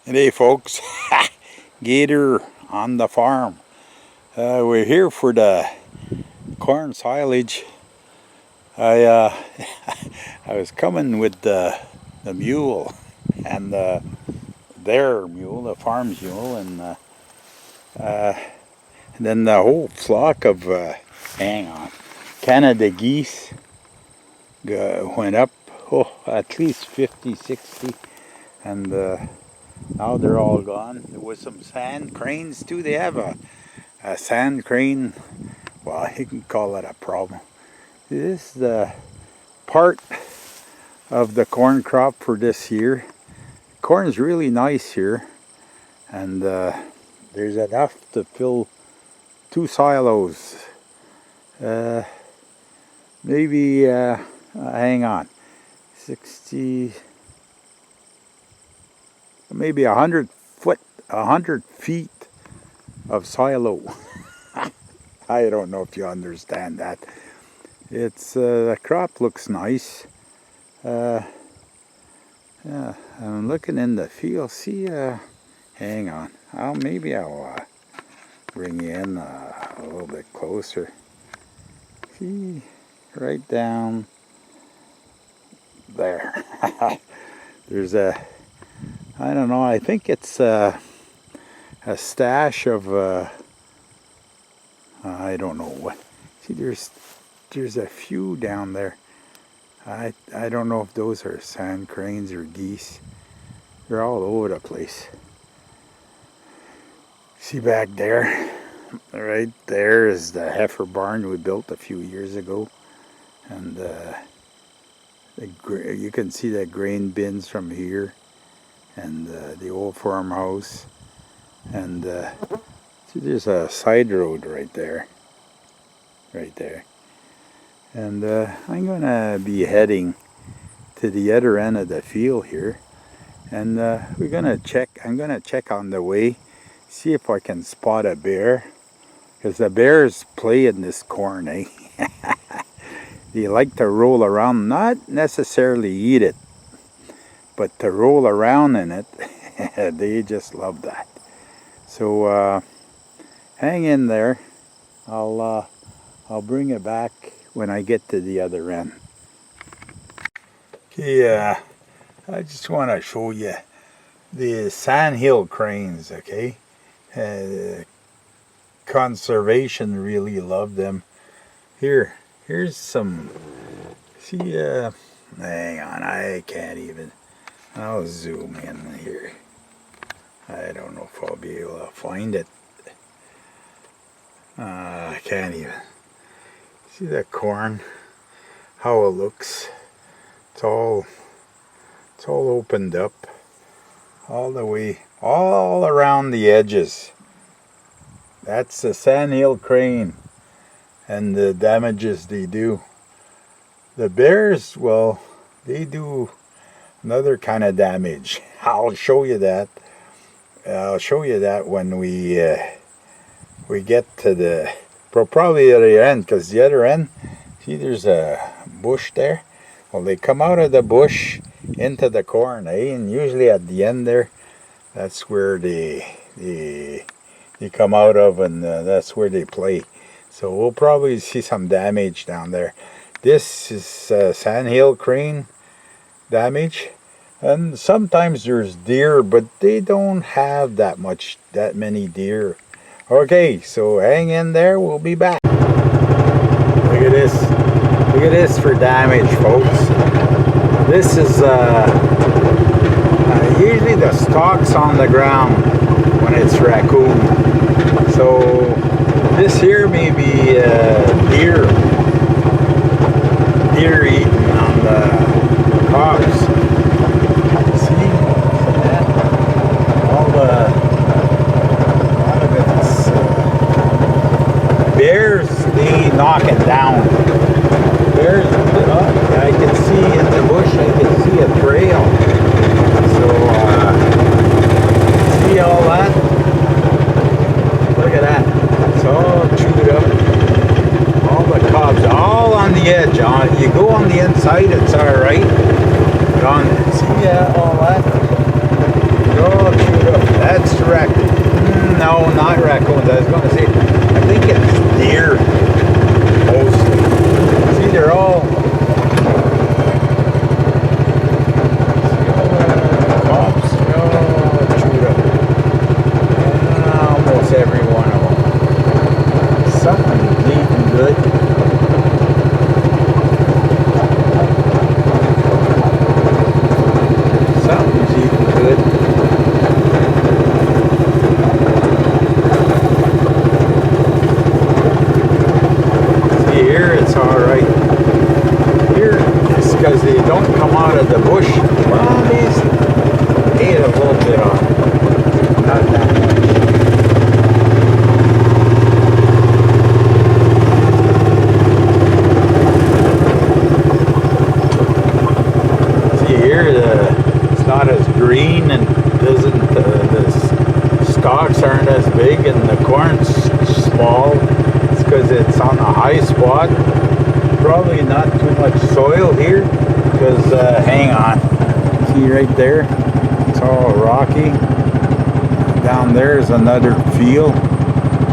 Hey folks, Gator on the farm. We're here for the corn silage. I I was coming with the mule and their mule, the farm's mule, and then the whole flock of Canada geese went up at least 50, 60, and now they're all gone. There was some sand cranes too. They have a sand crane. Well, you can call it a problem. This is the part of the corn crop for this year. Corn is really nice here, and there's enough to fill 2 silos. Maybe hang on, 60. Maybe 100 feet of silo. I don't know if you understand that. It's the crop looks nice. Yeah, I'm looking in the field. See, hang on. Maybe I'll bring you in a little bit closer. See, right down there. There's I don't know, I think it's a stash of, I don't know what. See, there's a few down there. I don't know if those are sand cranes or geese. They're all over the place. See back there, right there is the Heifer Barn we built a few years ago. And you can see the grain bins from here. And the old farmhouse, and see, there's a side road right there, and I'm gonna be heading to the other end of the field here, and I'm gonna check on the way, see if I can spot a bear, because the bears play in this corn, eh? They like to roll around, not necessarily eat it, but to roll around in it, they just love that. So hang in there. I'll bring it back when I get to the other end. Okay, I just want to show you the Sandhill Cranes. Okay, conservation really love them. Here's some. See, hang on, I can't even. I'll zoom in here. I don't know if I'll be able to find it. I can't even. See the corn? How it looks. It's all opened up. All the way, all around the edges. That's the Sandhill crane. And the damages they do. The bears, well, they do another kind of damage. I'll show you that. I'll show you that when we get to the probably the other end, because the other end, see, there's a bush there. Well, they come out of the bush into the corn, eh? And usually at the end there, that's where they come out of, and that's where they play. So we'll probably see some damage down there. This is Sandhill crane damage, and sometimes there's deer, but they don't have that many deer. Okay, so hang in there, we'll be back. Look at this for damage, folks. This is usually the stalks on the ground when it's raccoon. So this here may be deer eating on the cobs. See? A lot of it's bears, they knock it down. Bears, I can see in the bush, I can see a trail. So, see all that? Look at that. It's all chewed up. All the cobs, all on the edge. You go on the inside, it's alright. See all that? It's all chewed here, it's not as green and doesn't, the stalks aren't as big and the corn's small. It's because it's on a high spot. Probably not too much soil here because, hang on, see right there? It's all rocky. Down there's another field.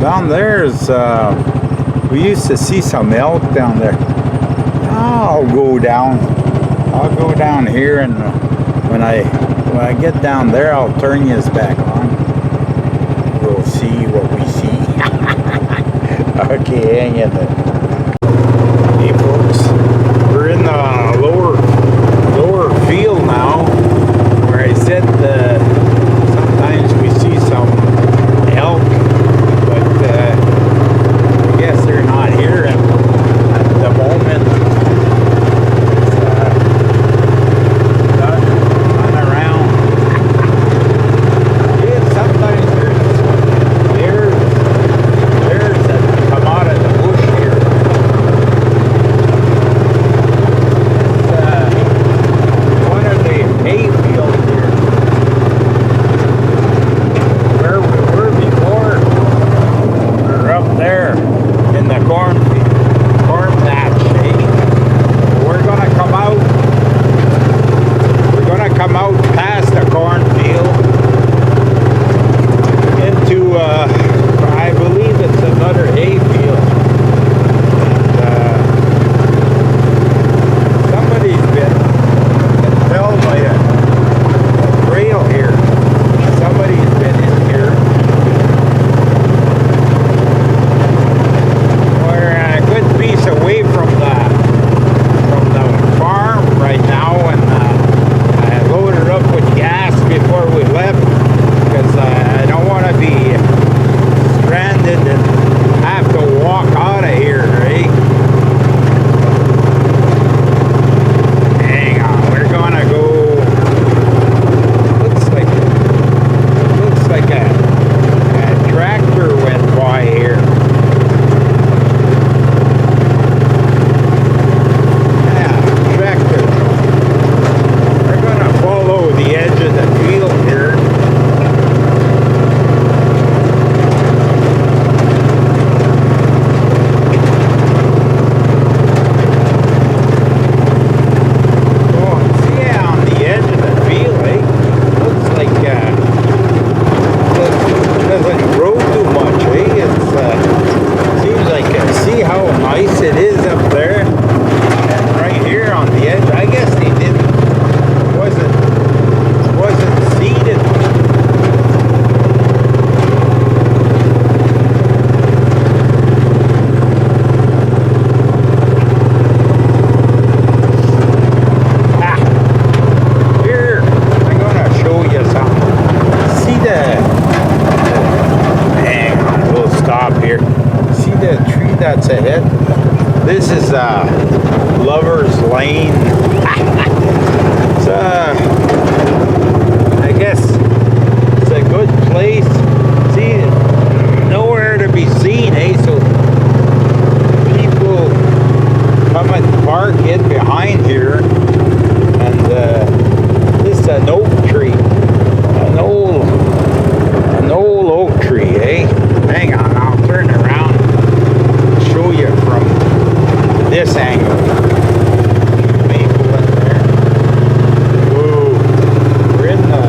Down there's, we used to see some elk down there. I'll go down here, and when I get down there, I'll turn you back on. We'll see what we see. Okay, hang in there. Hey folks, we're in the lower field now, where I said sometimes we see some elk, but I guess they're not here at the moment. That's ahead. This is Lover's Lane. It's I guess it's a good place. See, nowhere to be seen, eh? So people come and park in behind here, and this is an oak tree, an old oak tree, eh? Hang on, I'll turn around. Show you from this angle. Maple in there. Whoa. We're in the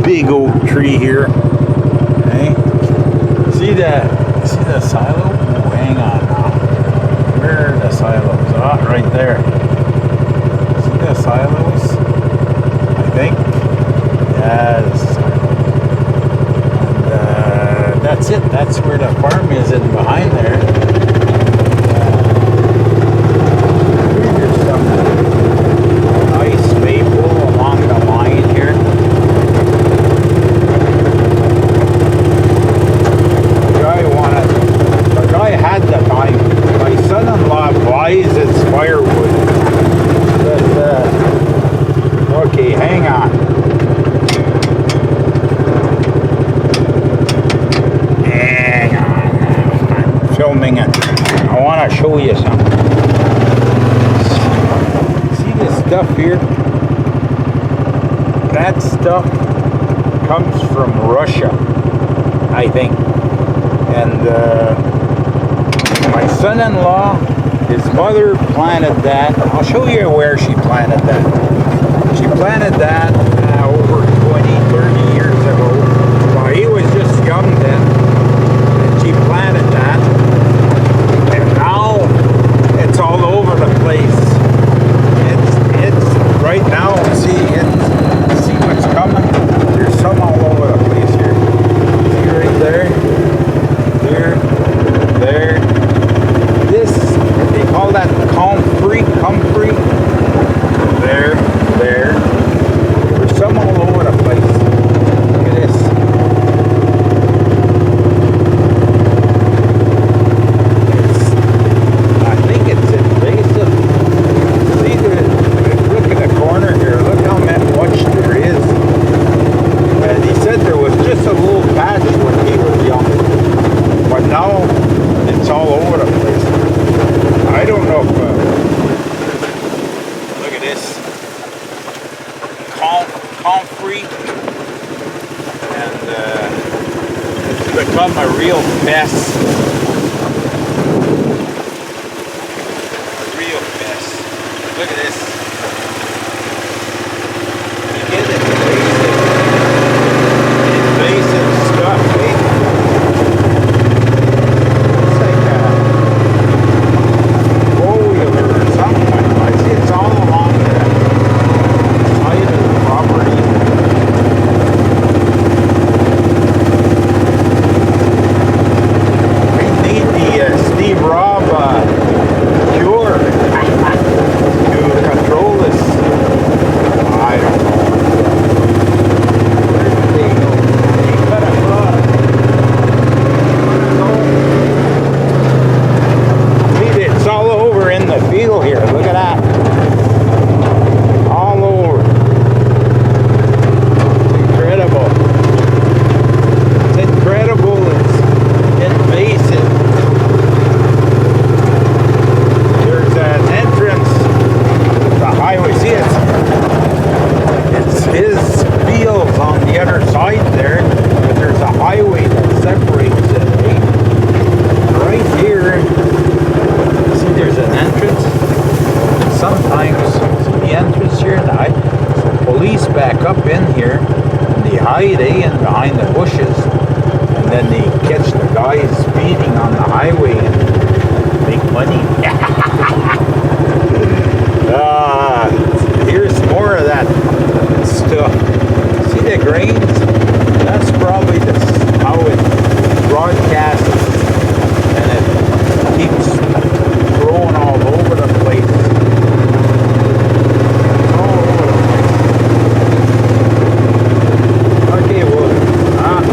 big oak tree here. Okay. See the silo? Oh, hang on now. Where are the silos? Ah, right there. See the silos? I think. Yeah, the silos. That's it. That's where the farm is in behind there. There's some nice maple along the line here. The guy had the time. My son-in-law buys his firewood. But, okay, hang on. Filming a stuff here, that stuff comes from Russia, I think. And my son-in-law, his mother planted that. I'll show you where she planted that. She planted that over 20, 30 years ago. Well, he was just young then. And she planted that. And now it's all over the place. It's right now, see what's coming? There's some all over the place here. See right there? Here, there. This, they call that comfrey. There. There's some all over the place. Look at this. I think it's invasive. See, look at the corner here. Look how much there is. And he said there was just a little patch when he was young. But now it's all over the place. I don't know if look at this comfrey, and it's become a real mess. A real mess. Look at this. You get invasive stuff, eh? Behind the bushes, and then they catch the guys speeding on the highway and make money. Here's more of that stuff. See the grains? That's probably how it broadcasts, and it keeps growing all over the place.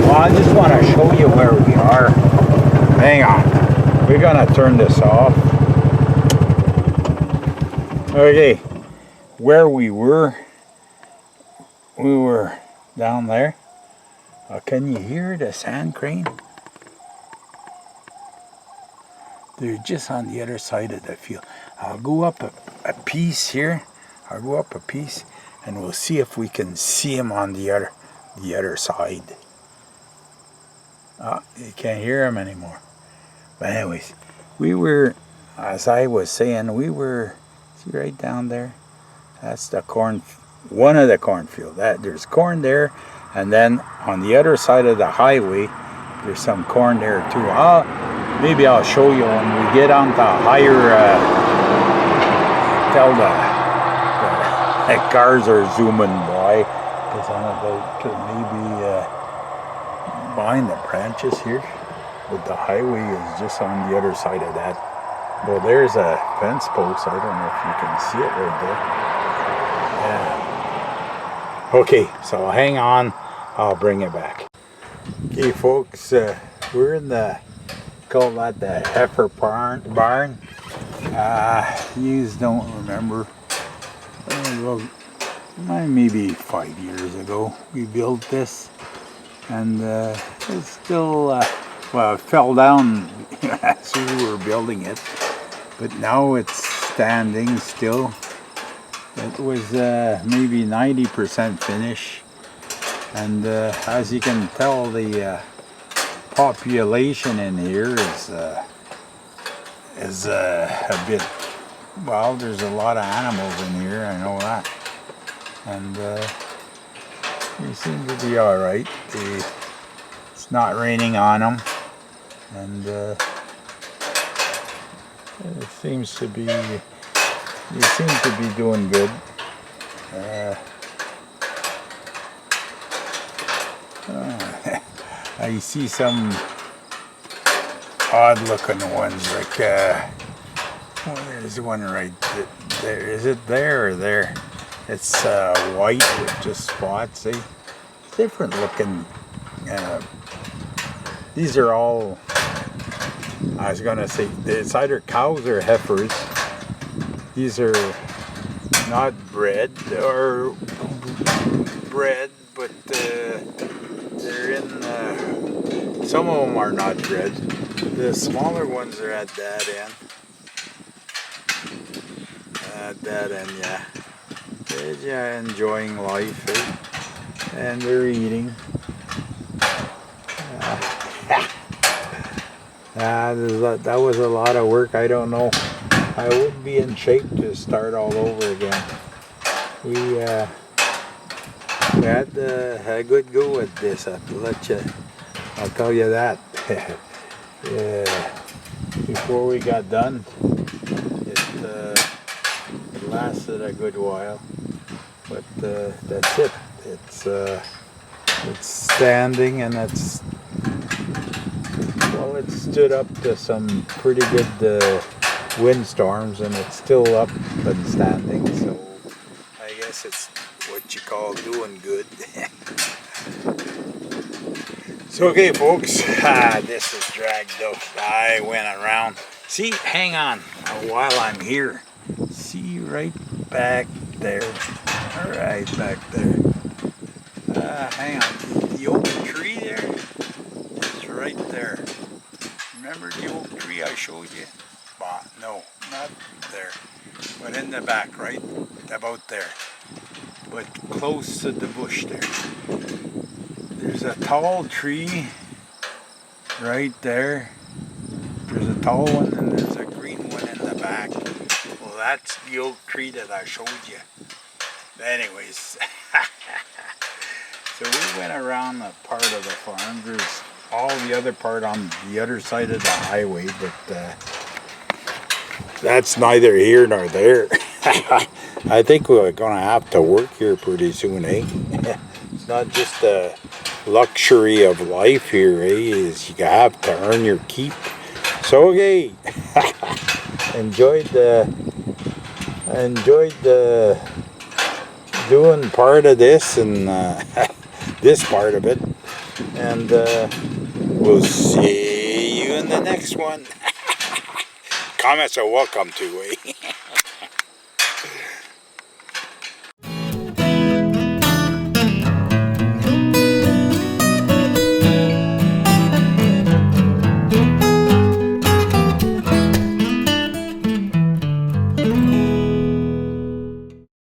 I just want to show you where we are. Hang on. We're going to turn this off. Okay. Where we were down there. Can you hear the sand crane? They're just on the other side of the field. I'll go up a piece here. I'll go up a piece and we'll see if we can see him on the other side. You can't hear him anymore. But anyways, we were, as I was saying, see right down there? That's the corn, one of the cornfield. There's corn there, and then on the other side of the highway, there's some corn there too. Maybe I'll show you when we get on the higher, tell the cars are zooming by, because I'm about to maybe behind the branches here, but the highway is just on the other side of that. Well, there's a fence post. I don't know if you can see it right there. Yeah. Okay, so hang on, I'll bring it back. Okay, folks, we're in call that the Heifer Barn. You don't remember. Well, maybe 5 years ago we built this, and it's still, well, it fell down as we were building it, but now it's standing still, It was maybe 90% finish, and as you can tell, the population in here is a bit, well, there's a lot of animals in here, I know that, and they seem to be all right. It's not raining on them, and it seems to be, they seem to be doing good. I see some odd looking ones, like there's one right there. Is it there or there? It's white with just spots, see? Different looking. These are all, I was gonna say, it's either cows or heifers. These are not bred, or bred, but they're in, some of them are not bred. The smaller ones are at that end. At that end, yeah. They're enjoying life, eh? And they're eating. That was a lot of work. I don't know. I wouldn't be in shape to start all over again. We had a good go at this. I'll tell you that. Before we got done, it lasted a good while. But that's it. It's standing, and it's, well, it stood up to some pretty good windstorms, and it's still up and standing, so I guess it's what you call doing good. So okay folks, this is dragged out. I went around. See, hang on while I'm here. See right back there. Right back there. Hang on. The oak tree there is right there. Remember the oak tree I showed you? No, not there, but in the back, right about there, but close to the bush there. There's a tall tree right there. There's a tall one, and there's a green one in the back. Well, that's the oak tree that I showed you. Anyways, so we went around a part of the farm. There's all the other part on the other side of the highway, but that's neither here nor there. I think we're gonna have to work here pretty soon, eh? It's not just a luxury of life here, eh? Is you have to earn your keep. So okay, enjoyed doing part of this and this part of it, and we'll see you in the next one. Comments are welcome to, eh?